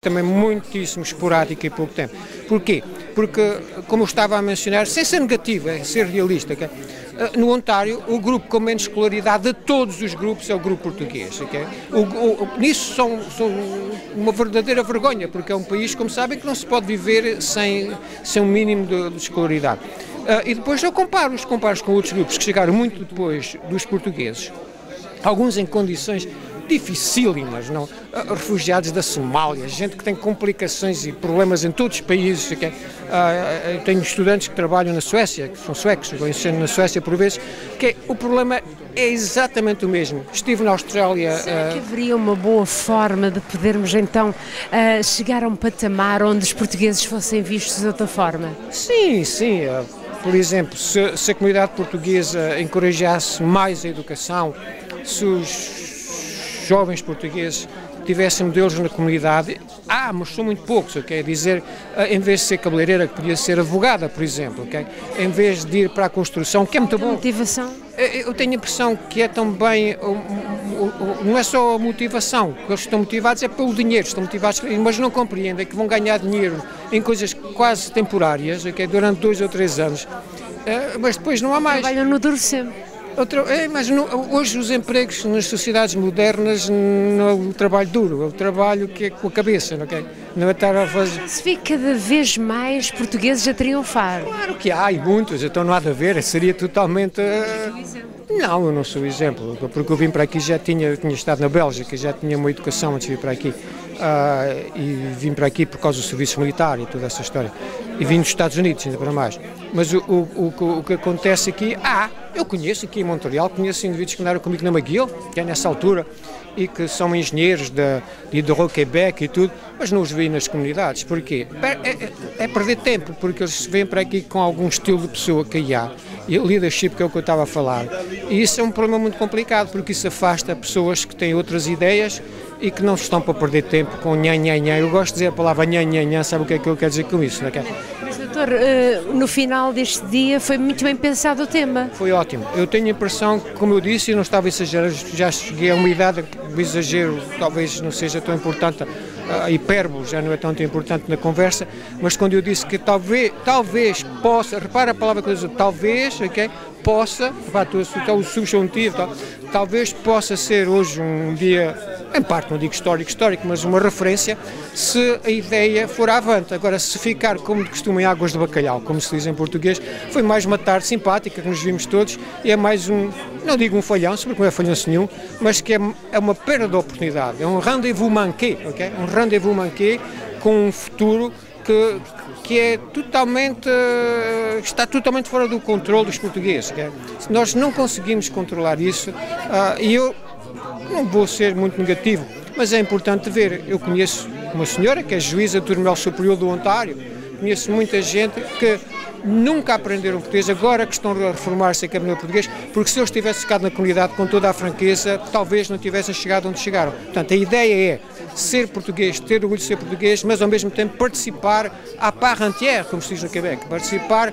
Também muitíssimo esporádica e pouco tempo. Porquê? Porque, como eu estava a mencionar, sem ser negativo, é ser realista, okay? No Ontário, o grupo com menos escolaridade de todos os grupos é o grupo português. Okay? Nisso são uma verdadeira vergonha, porque é um país, como sabem, que não se pode viver sem um mínimo de escolaridade. E depois eu comparo com outros grupos que chegaram muito depois dos portugueses, alguns em condições dificílimas, não? Refugiados da Somália, gente que tem complicações e problemas em todos os países. Okay? Tenho estudantes que trabalham na Suécia, que são suecos, eu ensino na Suécia por vezes, que o problema é exatamente o mesmo. Estive na Austrália... Será que haveria uma boa forma de podermos então chegar a um patamar onde os portugueses fossem vistos de outra forma? Sim, sim. Por exemplo, se a comunidade portuguesa encorajasse mais a educação, se os jovens portugueses tivessem modelos na comunidade, mas são muito poucos, ok? Dizer, em vez de ser cabeleireira, que podia ser advogada, por exemplo, ok? Em vez de ir para a construção, que é muito bom. Motivação? Eu tenho a impressão que é também, não é só a motivação, que eles estão motivados é pelo dinheiro, estão motivados, mas não compreendem que vão ganhar dinheiro em coisas quase temporárias, ok? Durante 2 ou 3 anos, mas depois não há mais. Trabalham no duro sempre. Mas hoje os empregos nas sociedades modernas não é o trabalho duro, é o trabalho que é com a cabeça, não é estar a fazer... Se vê cada vez mais portugueses a triunfar. Claro que há, e muitos, então não há de haver, seria totalmente... Não, eu não sou exemplo, porque eu vim para aqui, já tinha estado na Bélgica, já tinha uma educação antes de vir para aqui, e vim para aqui por causa do serviço militar e toda essa história, e vim dos Estados Unidos ainda para mais, mas o que acontece aqui, eu conheço aqui em Montreal, conheço indivíduos que andaram comigo na McGill, que é nessa altura, e que são engenheiros de Hydro-Québec e tudo, mas não os vi nas comunidades. Porquê? É perder tempo, porque eles vêm para aqui com algum estilo de pessoa que há, e o leadership, que é o que eu estava a falar, e isso é um problema muito complicado, porque isso afasta pessoas que têm outras ideias e que não estão para perder tempo com nhan. Eu gosto de dizer a palavra nhan, sabe o que é que eu quero dizer com isso? Não é? Mas, doutor, no final deste dia foi muito bem pensado o tema. Foi ótimo. Eu tenho a impressão que, como eu disse, eu não estava a exagerar, já cheguei a uma idade que o exagero talvez não seja tão importante, a hipérbole já não é tão importante na conversa, mas quando eu disse que talvez possa, repara a palavra que eu disse, talvez, ok? Possa, o subjuntivo, talvez possa ser hoje um dia, em parte não digo histórico, mas uma referência, se a ideia for avante. Agora, se ficar como de costume em águas de bacalhau, como se diz em português, foi mais uma tarde simpática que nos vimos todos, e é mais não digo um falhanço, porque não é falhanço nenhum, mas que é uma perda de oportunidade, é um rendezvous manqué, ok? Um rendezvous manqué com um futuro que é está totalmente fora do controle dos portugueses. Okay? Se nós não conseguimos controlar isso, e eu não vou ser muito negativo, mas é importante ver, eu conheço uma senhora que é juíza do Tribunal Superior do Ontário, conheço muita gente que nunca aprenderam português, agora que estão a reformar-se a aprender português, porque se eles tivessem ficado na comunidade com toda a franqueza, talvez não tivessem chegado onde chegaram. Portanto, a ideia é ser português, ter orgulho de ser português, mas ao mesmo tempo participar à part entière, como se diz no Quebec, participar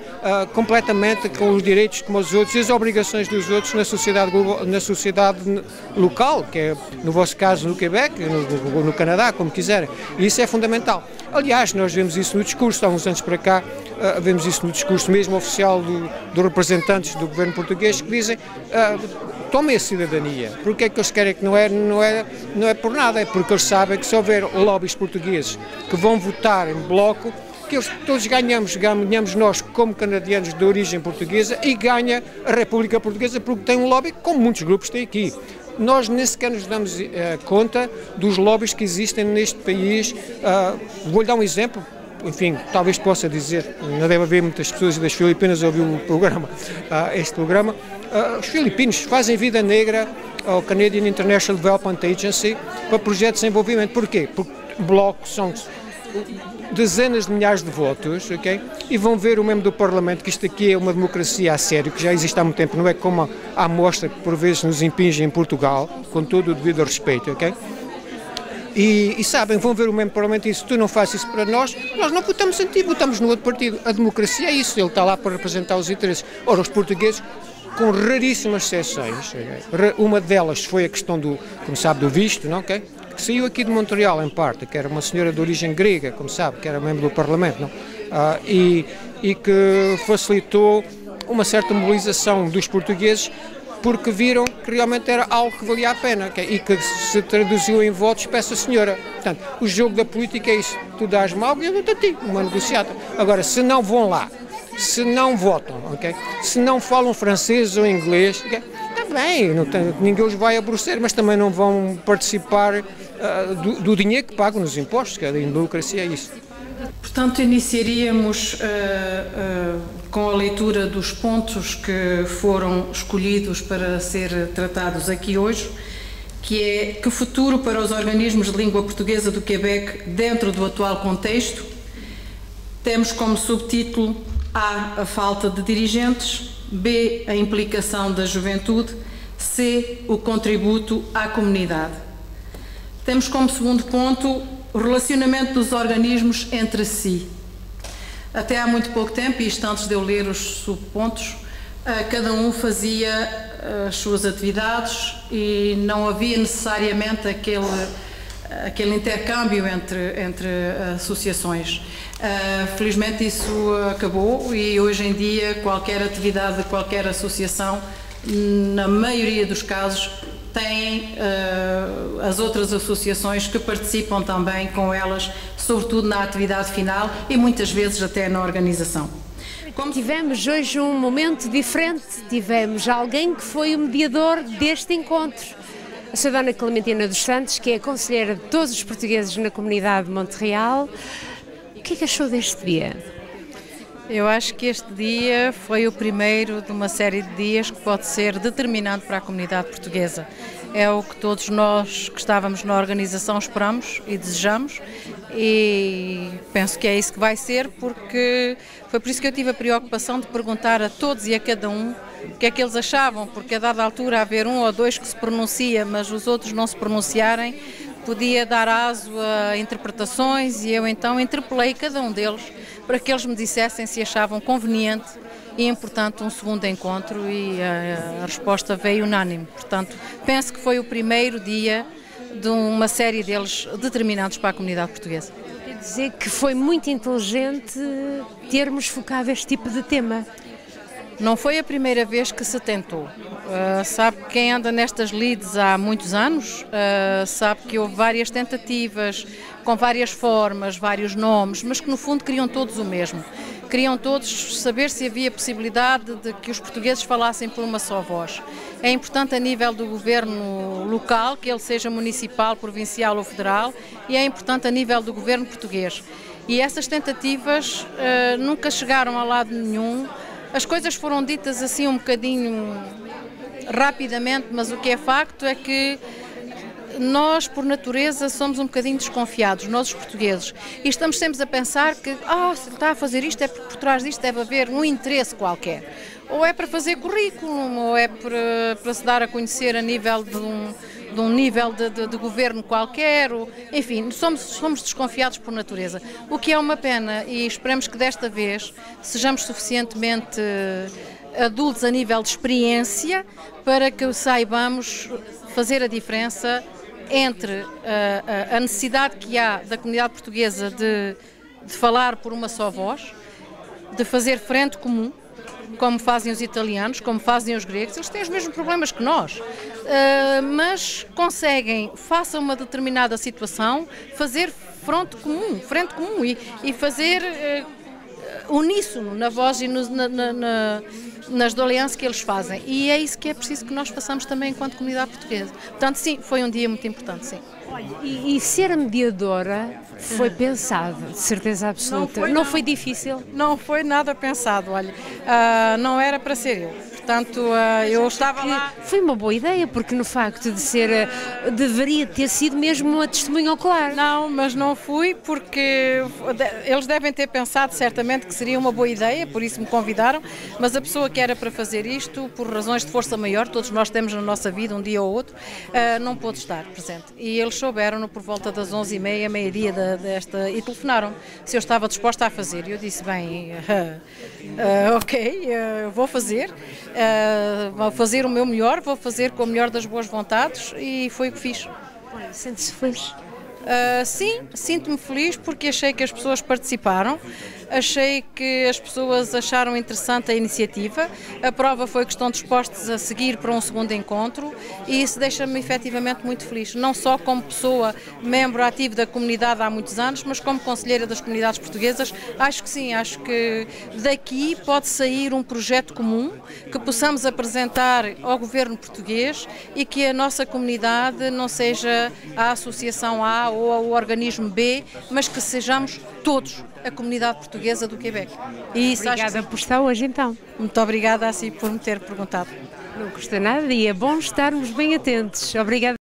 completamente com os direitos como os outros e as obrigações dos outros na sociedade local, que é, no vosso caso, no Quebec, no Canadá, como quiserem. E isso é fundamental. Aliás, nós vemos isso no discurso, há uns anos para cá, vemos isso no discurso mesmo oficial dos representantes do governo português, que dizem tomem a cidadania. Porque é que eles querem que não é por nada, é porque eles sabem que se houver lobbies portugueses que vão votar em bloco, que todos ganhamos nós como canadianos de origem portuguesa e ganha a República Portuguesa porque tem um lobby como muitos grupos têm aqui. Nós nem sequer nos damos conta dos lobbies que existem neste país. Vou-lhe dar um exemplo. Enfim, talvez possa dizer, não deve haver muitas pessoas das Filipinas a ouvir este programa. Os filipinos fazem vida negra ao Canadian International Development Agency para projetos de desenvolvimento. Porquê? Porque blocos são dezenas de milhares de votos, ok? E vão ver o membro do Parlamento que isto aqui é uma democracia a sério, que já existe há muito tempo, não é como a amostra que por vezes nos impinge em Portugal, com todo o devido respeito, ok? E sabem, vão ver o membro do Parlamento e se tu não fazes isso para nós não votamos em ti, votamos no outro partido. A democracia é isso, ele está lá para representar os interesses. Ora, os portugueses, com raríssimas exceções, uma delas foi a questão como sabe, do visto, não, okay? que saiu aqui de Montreal, em parte, que era uma senhora de origem grega, como sabe, que era membro do Parlamento, não? E que facilitou uma certa mobilização dos portugueses, porque viram que realmente era algo que valia a pena e que se traduziu em votos para essa senhora. Portanto, o jogo da política é isso, tu dás-me algo e eu dou-te a ti, uma negociata. Agora, se não vão lá, se não votam, okay? Se não falam francês ou inglês, okay? Está bem, ninguém os vai aborrecer, mas também não vão participar do dinheiro que pagam nos impostos, que a democracia é isso. Portanto, iniciaríamos com a leitura dos pontos que foram escolhidos para ser tratados aqui hoje, que é que futuro para os organismos de língua portuguesa do Quebec dentro do atual contexto. Temos como subtítulo A, a falta de dirigentes, B, a implicação da juventude, C, o contributo à comunidade. Temos como segundo ponto o relacionamento dos organismos entre si. Até há muito pouco tempo, e isto antes de eu ler os subpontos, cada um fazia as suas atividades e não havia necessariamente aquele intercâmbio entre associações. Felizmente isso acabou e hoje em dia qualquer atividade de qualquer associação, na maioria dos casos, têm as outras associações que participam também com elas, sobretudo na atividade final e muitas vezes até na organização. Tivemos hoje um momento diferente, tivemos alguém que foi o mediador deste encontro. A Sra. Dona Clementina dos Santos, que é a conselheira de todos os portugueses na comunidade de Montreal. O que é que achou deste dia? Eu acho que este dia foi o primeiro de uma série de dias que pode ser determinante para a comunidade portuguesa. É o que todos nós que estávamos na organização esperamos e desejamos e penso que é isso que vai ser, porque foi por isso que eu tive a preocupação de perguntar a todos e a cada um o que é que eles achavam, porque a dada altura haver um ou dois que se pronuncia, mas os outros não se pronunciarem, podia dar aso a interpretações e eu então interpelei cada um deles para que eles me dissessem se achavam conveniente e importante um segundo encontro e a resposta veio unânime. Portanto, penso que foi o primeiro dia de uma série deles determinantes para a comunidade portuguesa. Quer dizer que foi muito inteligente termos focado este tipo de tema. Não foi a primeira vez que se tentou. Sabe que quem anda nestas lides há muitos anos, sabe que houve várias tentativas, com várias formas, vários nomes, mas que no fundo queriam todos o mesmo. Queriam todos saber se havia possibilidade de que os portugueses falassem por uma só voz. É importante a nível do governo local, que ele seja municipal, provincial ou federal, e é importante a nível do governo português. E essas tentativas nunca chegaram a lado nenhum. As coisas foram ditas assim um bocadinho rapidamente, mas o que é facto é que nós, por natureza, somos um bocadinho desconfiados, nós os portugueses, e estamos sempre a pensar que se ele está a fazer isto é porque por trás disto deve haver um interesse qualquer. Ou é para fazer currículo, ou é para se dar a conhecer a nível de um nível de governo qualquer, enfim, somos desconfiados por natureza, o que é uma pena e esperamos que desta vez sejamos suficientemente adultos a nível de experiência para que saibamos fazer a diferença entre a necessidade que há da comunidade portuguesa de falar por uma só voz, de fazer frente comum, como fazem os italianos, como fazem os gregos. Eles têm os mesmos problemas que nós, mas conseguem, face a uma determinada situação, fazer frente comum e fazer uníssono na voz e nas doleanças que eles fazem. E é isso que é preciso que nós façamos também enquanto comunidade portuguesa. Portanto, sim, foi um dia muito importante, sim. E ser mediadora foi pensado, de certeza absoluta. Não foi difícil? Não foi nada pensado, olha. Não era para ser eu. Portanto, eu estava lá... Foi uma boa ideia, porque no facto de ser, deveria ter sido mesmo uma testemunha ocular. Não, mas não fui, porque eles devem ter pensado certamente que seria uma boa ideia, por isso me convidaram, mas a pessoa que era para fazer isto, por razões de força maior, todos nós temos na nossa vida um dia ou outro, não pôde estar presente. E eles souberam-no por volta das 11h30, meio-dia e telefonaram se eu estava disposta a fazer. E eu disse, bem, ok, vou fazer. Vou fazer o meu melhor, vou fazer com a melhor das boas vontades e foi o que fiz. Sente-se feliz? Sim, sinto-me feliz porque achei que as pessoas participaram, achei que as pessoas acharam interessante a iniciativa, a prova foi que estão dispostos a seguir para um segundo encontro e isso deixa-me efetivamente muito feliz, não só como pessoa, membro ativo da comunidade há muitos anos, mas como conselheira das comunidades portuguesas, acho que sim, acho que daqui pode sair um projeto comum que possamos apresentar ao governo português e que a nossa comunidade não seja a associação A ou ao organismo B, mas que sejamos todos a comunidade portuguesa do Quebec. E isso obrigada por estar hoje então. Muito obrigada assim por me ter perguntado. Não custa nada e é bom estarmos bem atentos. Obrigada.